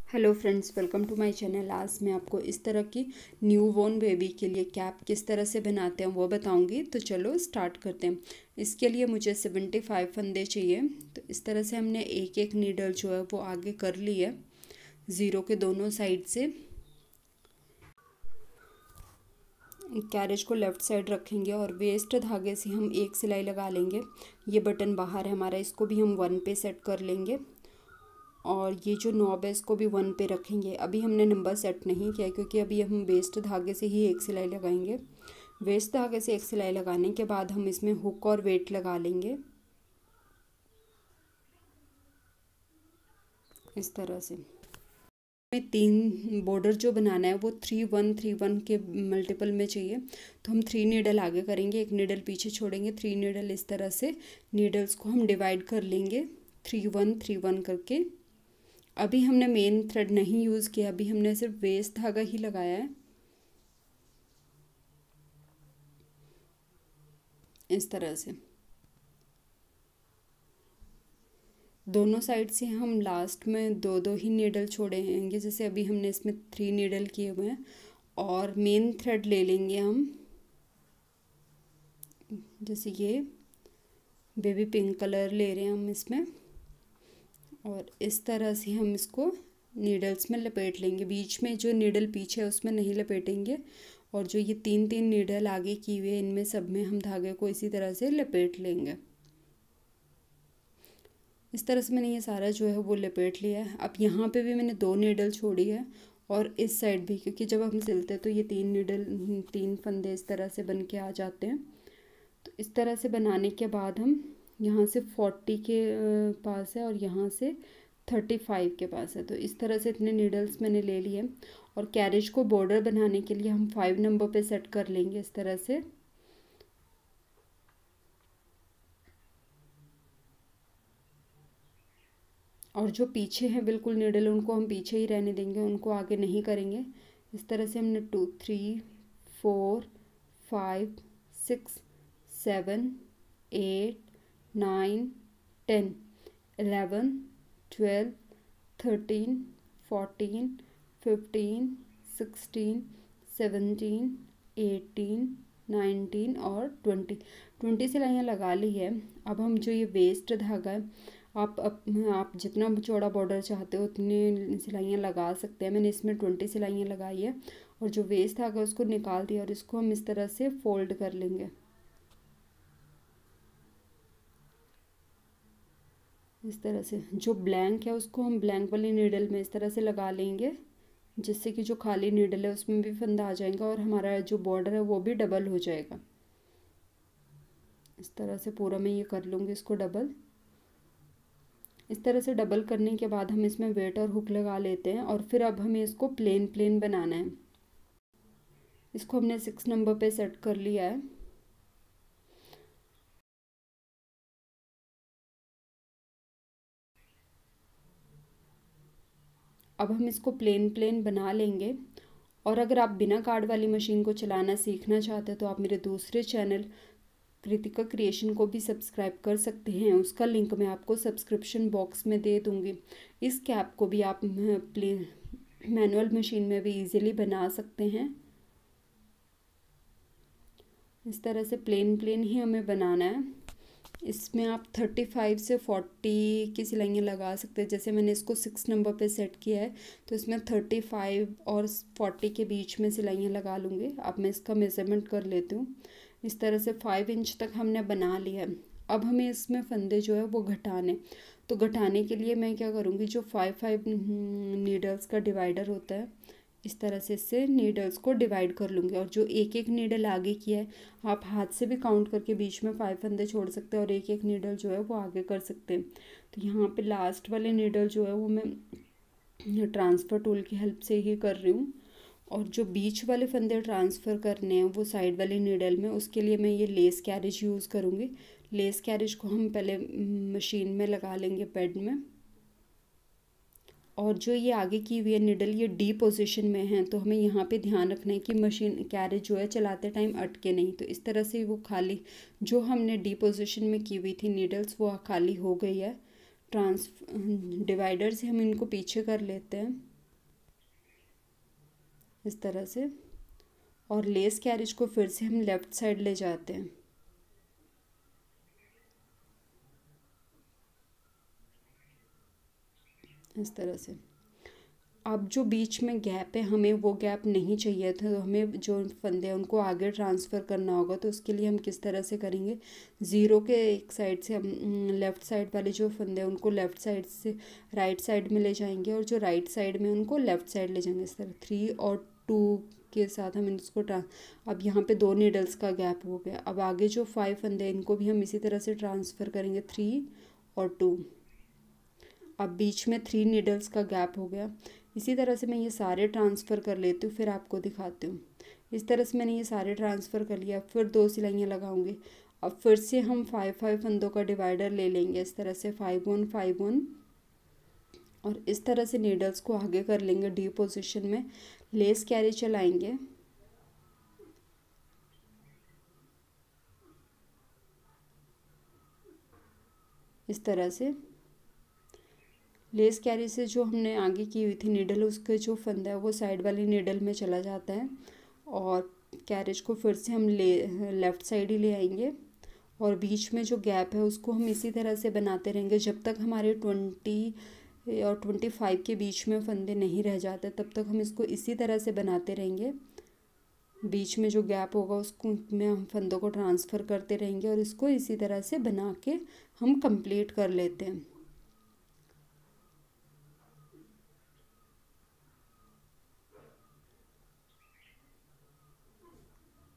Hello friends, welcome to my channel. आज मैं आपको इस तरह की न्यू बॉर्न बेबी के लिए कैप किस तरह से बनाते हैं वो बताऊंगी। तो चलो स्टार्ट करते हैं। इसके लिए मुझे 75 फंदे चाहिए। तो इस तरह से हमने एक एक नीडल जो है वो आगे कर ली है ज़ीरो के दोनों साइड से। कैरेज को लेफ़्ट साइड रखेंगे और वेस्ट धागे से हम एक सिलाई लगा लेंगे। ये बटन बाहर है हमारा, इसको भी हम 1 पे सेट कर लेंगे और ये जो नॉब है इसको भी 1 पे रखेंगे। अभी हमने नंबर सेट नहीं किया क्योंकि अभी हम वेस्ट धागे से ही एक सिलाई लगाएंगे। वेस्ट धागे से एक सिलाई लगाने के बाद हम इसमें हुक और वेट लगा लेंगे इस तरह से। हमें 3 बॉर्डर जो बनाना है वो 3-1-3-1 के मल्टीपल में चाहिए। तो हम 3 नीडल आगे करेंगे, एक नीडल पीछे छोड़ेंगे, 3 नीडल इस तरह से नीडल्स को हम डिवाइड कर लेंगे 3-1-3-1 करके। अभी हमने मेन थ्रेड नहीं यूज़ किया, अभी हमने सिर्फ वेस्ट धागा ही लगाया है इस तरह से। दोनों साइड से हम लास्ट में 2-2 ही नीडल छोड़ेंगे, जैसे अभी हमने इसमें 3 नीडल किए हुए हैं। और मेन थ्रेड ले लेंगे हम, जैसे ये बेबी पिंक कलर ले रहे हैं हम इसमें, और इस तरह से हम इसको नीडल्स में लपेट लेंगे। बीच में जो नीडल पीछे है उसमें नहीं लपेटेंगे, और जो ये 3-3 नीडल आगे की हुई है इनमें सब में हम धागे को इसी तरह से लपेट लेंगे। इस तरह से मैंने ये सारा जो है वो लपेट लिया है। अब यहाँ पे भी मैंने 2 नीडल छोड़ी है और इस साइड भी, क्योंकि जब हम सिलते हैं तो ये 3 फंदे इस तरह से बन के आ जाते हैं। तो इस तरह से बनाने के बाद हम यहाँ से 40 के पास है और यहाँ से 35 के पास है। तो इस तरह से इतने नीडल्स मैंने ले लिए। और कैरेज को बॉर्डर बनाने के लिए हम 5 नंबर पे सेट कर लेंगे इस तरह से। और जो पीछे हैं बिल्कुल नीडल, उनको हम पीछे ही रहने देंगे, उनको आगे नहीं करेंगे। इस तरह से हमने 2 3 4 5 6 7 8 9 10 11 12 13 14 15 16 17 18 19 और 20 सिलाइयाँ लगा ली है। अब हम जो ये वेस्ट धागा है, आप जितना चौड़ा बॉर्डर चाहते हो उतनी सिलाइयाँ लगा सकते हैं। मैंने इसमें 20 सिलाइयाँ लगाई है और जो वेस्ट धागा उसको निकाल दिया और इसको हम इस तरह से फोल्ड कर लेंगे इस तरह से। जो ब्लैंक है उसको हम ब्लैंक वाली नीडल में इस तरह से लगा लेंगे, जिससे कि जो खाली नीडल है उसमें भी फंदा आ जाएगा और हमारा जो बॉर्डर है वो भी डबल हो जाएगा। इस तरह से पूरा मैं ये कर लूँगी इसको डबल। इस तरह से डबल करने के बाद हम इसमें वेट और हुक लगा लेते हैं और फिर अब हमें इसको प्लेन प्लेन बनाना है। इसको हमने 6 नंबर पे सेट कर लिया है। अब हम इसको प्लेन प्लेन बना लेंगे। और अगर आप बिना कार्ड वाली मशीन को चलाना सीखना चाहते हैं तो आप मेरे दूसरे चैनल कृतिका क्रिएशन को भी सब्सक्राइब कर सकते हैं, उसका लिंक मैं आपको सब्सक्रिप्शन बॉक्स में दे दूँगी। इस कैप को भी आप प्लेन मैनुअल मशीन में भी इजीली बना सकते हैं। इस तरह से प्लेन प्लेन ही हमें बनाना है। इसमें आप 35 से 40 की सिलाइयाँ लगा सकते हैं। जैसे मैंने इसको 6 नंबर पे सेट किया है तो इसमें 35 और 40 के बीच में सिलाइयाँ लगा लूँगी। अब मैं इसका मेज़रमेंट कर लेती हूँ। इस तरह से 5 इंच तक हमने बना लिया है। अब हमें इसमें फंदे जो है वो घटाने, तो घटाने के लिए मैं क्या करूँगी, जो 5-5 नीडल्स का डिवाइडर होता है इस तरह से इससे नीडल्स को डिवाइड कर लूँगी। और जो एक एक नीडल आगे की है आप हाथ से भी काउंट करके बीच में 5 फंदे छोड़ सकते हैं और एक एक नीडल जो है वो आगे कर सकते हैं। तो यहाँ पे लास्ट वाले नीडल जो है वो मैं ट्रांसफ़र टूल की हेल्प से ही कर रही हूँ। और जो बीच वाले फंदे ट्रांसफ़र करने हैं वो साइड वाले नीडल में, उसके लिए मैं ये लेस कैरेज यूज़ करूँगी। लेस कैरेज को हम पहले मशीन में लगा लेंगे पैड में। और जो ये आगे की हुई है निडल ये डी पोजीशन में है, तो हमें यहाँ पे ध्यान रखना है कि मशीन कैरेज जो है चलाते टाइम अटके नहीं। तो इस तरह से वो खाली जो हमने डी पोजीशन में की हुई थी नीडल्स वो खाली हो गई है। डिवाइडर से हम इनको पीछे कर लेते हैं। इस तरह से। और लेस कैरिज को फिर से हम लेफ़्ट साइड ले जाते हैं इस तरह से। अब जो बीच में गैप है हमें वो गैप नहीं चाहिए था, तो हमें जो फंदे हैं उनको आगे ट्रांसफ़र करना होगा। तो उसके लिए हम किस तरह से करेंगे, ज़ीरो के एक साइड से हम लेफ़्ट साइड वाले जो फंदे हैं उनको लेफ़्ट साइड से राइट साइड में ले जाएंगे, और जो राइट साइड में उनको लेफ़्ट साइड ले जाएंगे। इस तरह 3 और 2 के साथ हम इसको अब यहाँ पे 2 नीडल्स का गैप हो गया। अब आगे जो 5 फंदे हैं इनको भी हम इसी तरह से ट्रांसफ़र करेंगे, 3 और 2। अब बीच में 3 नीडल्स का गैप हो गया। इसी तरह से मैं ये सारे ट्रांसफ़र कर लेती हूँ, फिर आपको दिखाती हूँ। इस तरह से मैंने ये सारे ट्रांसफ़र कर लिया। फिर 2 सिलाइयाँ लगाऊंगी। अब फिर से हम 5 फंदों का डिवाइडर ले लेंगे, इस तरह से 5 1 5 1, और इस तरह से नीडल्स को आगे कर लेंगे डी पोजीशन में। लेस कैरी चलाएंगे, इस तरह से। लेस कैरी से जो हमने आगे की हुई थी नीडल, उसके जो फंदा है वो साइड वाली नीडल में चला जाता है, और कैरेज को फिर से हम लेफ़्ट साइड ही ले आएंगे। और बीच में जो गैप है उसको हम इसी तरह से बनाते रहेंगे जब तक हमारे 20 और 25 के बीच में फंदे नहीं रह जाते, तब तक हम इसको इसी तरह से बनाते रहेंगे। बीच में जो गैप होगा उसको में हम फंदों को ट्रांसफ़र करते रहेंगे, और इसको इसी तरह से बना के हम कंप्लीट कर लेते हैं।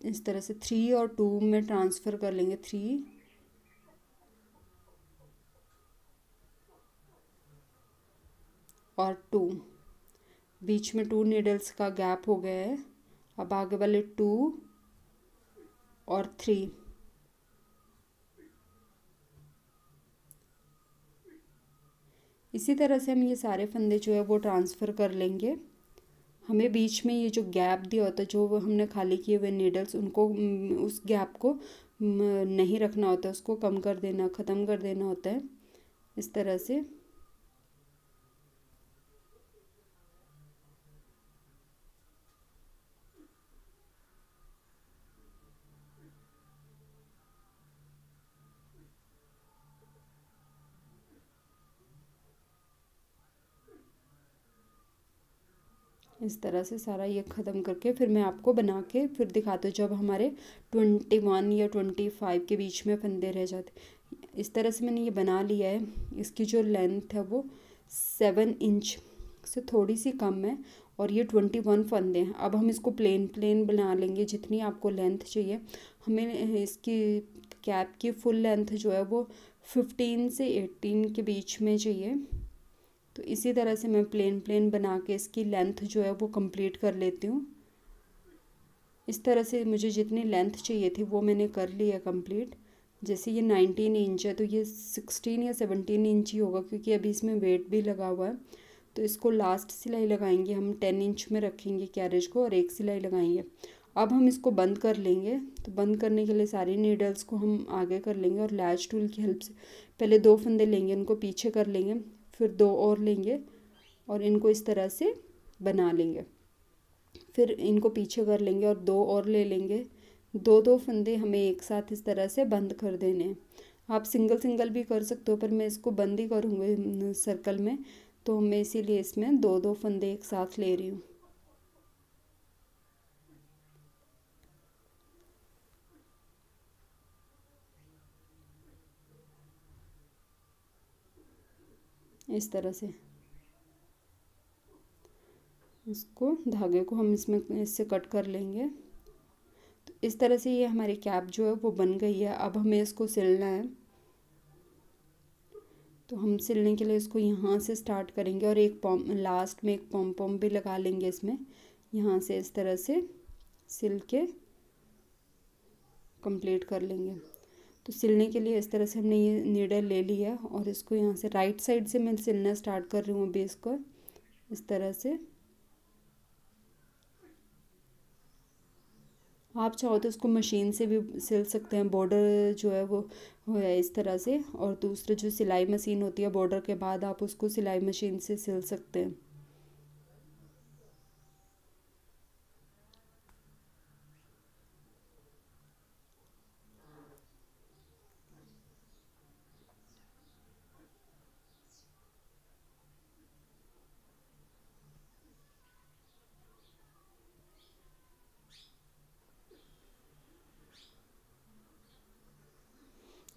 इस तरह से 3 और 2 में ट्रांसफ़र कर लेंगे, 3 और 2। बीच में 2 नीडल्स का गैप हो गया है। अब आगे वाले 2 और 3, इसी तरह से हम ये सारे फंदे जो है वो ट्रांसफ़र कर लेंगे। हमें बीच में ये जो गैप दिया होता है, जो वो हमने खाली किए हुए नीडल्स, उनको उस गैप को नहीं रखना होता, उसको कम कर देना, ख़त्म कर देना होता है, इस तरह से। इस तरह से सारा ये ख़त्म करके फिर मैं आपको बना के फिर दिखाती हूँ जब हमारे 21 या 25 के बीच में फंदे रह जाते। इस तरह से मैंने ये बना लिया है। इसकी जो लेंथ है वो 7 इंच से थोड़ी सी कम है, और ये 21 फंदे हैं। अब हम इसको प्लेन प्लेन बना लेंगे जितनी आपको लेंथ चाहिए। हमें इसकी कैप की फुल लेंथ जो है वो 15 से 18 के बीच में चाहिए। तो इसी तरह से मैं प्लेन प्लेन बना के इसकी लेंथ जो है वो कंप्लीट कर लेती हूँ। इस तरह से मुझे जितनी लेंथ चाहिए थी वो मैंने कर ली है कंप्लीट। जैसे ये 19 इंच है तो ये 16 या 17 इंच ही होगा, क्योंकि अभी इसमें वेट भी लगा हुआ है। तो इसको लास्ट सिलाई लगाएंगे हम, 10 इंच में रखेंगे कैरेज को, और एक सिलाई लगाएंगे। अब हम इसको बंद कर लेंगे। तो बंद करने के लिए सारी नीडल्स को हम आगे कर लेंगे, और लैच टूल की हेल्प से पहले 2 फंदे लेंगे, उनको पीछे कर लेंगे, फिर 2 और लेंगे और इनको इस तरह से बना लेंगे। फिर इनको पीछे कर लेंगे और 2 और ले लेंगे। 2 फंदे हमें एक साथ इस तरह से बंद कर देने हैं। आप सिंगल सिंगल भी कर सकते हो, पर मैं इसको बंद ही करूँगी सर्कल में, तो मैं इसीलिए इसमें 2 फंदे एक साथ ले रही हूँ। इस तरह से इसको धागे को हम इसमें इससे कट कर लेंगे। तो इस तरह से ये हमारी कैप जो है वो बन गई है। अब हमें इसको सिलना है। तो हम सिलने के लिए इसको यहाँ से स्टार्ट करेंगे, और एक पॉम लास्ट में एक पॉम पॉम भी लगा लेंगे इसमें। यहाँ से इस तरह से सिल के कंप्लीट कर लेंगे। तो सिलने के लिए इस तरह से हमने ये नीडल ले लिया, और इसको यहाँ से राइट साइड से मैं सिलना स्टार्ट कर रही हूँ अभी इसको, इस तरह से। आप चाहो तो इसको मशीन से भी सिल सकते हैं। बॉर्डर जो है वो है इस तरह से, और दूसरे जो सिलाई मशीन होती है बॉर्डर के बाद, आप उसको सिलाई मशीन से सिल सकते हैं।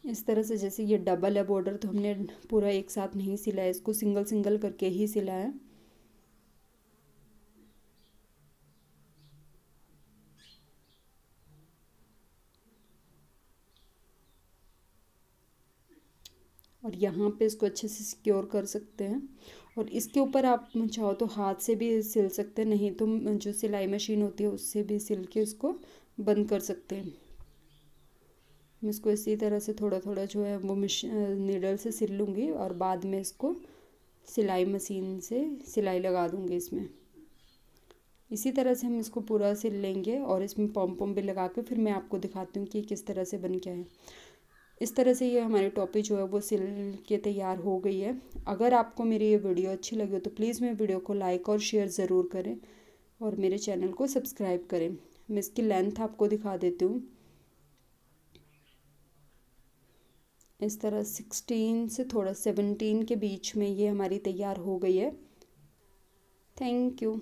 इस तरह से जैसे ये डबल है बॉर्डर तो हमने पूरा एक साथ नहीं सिला है, इसको सिंगल सिंगल करके ही सिला है। और यहाँ पे इसको अच्छे से सिक्योर कर सकते हैं। और इसके ऊपर आप चाहो तो हाथ से भी सिल सकते हैं, नहीं तो जो सिलाई मशीन होती है उससे भी सिल के इसको बंद कर सकते हैं। मैं इसको इसी तरह से थोड़ा थोड़ा जो है वो नीडल से सिल लूँगी और बाद में इसको सिलाई मशीन से सिलाई लगा दूँगी इसमें। इसी तरह से हम इसको पूरा सिल लेंगे और इसमें पॉम पॉम भी लगा के फिर मैं आपको दिखाती हूँ कि किस तरह से बन गया है। इस तरह से ये हमारी टोपी जो है वो सिल के तैयार हो गई है। अगर आपको मेरी ये वीडियो अच्छी लगी हो तो प्लीज़ मेरे वीडियो को लाइक और शेयर ज़रूर करें और मेरे चैनल को सब्सक्राइब करें। मैं इसकी लेंथ आपको दिखा देती हूँ। इस तरह 16 से थोड़ा 17 के बीच में ये हमारी तैयार हो गई है। Thank you.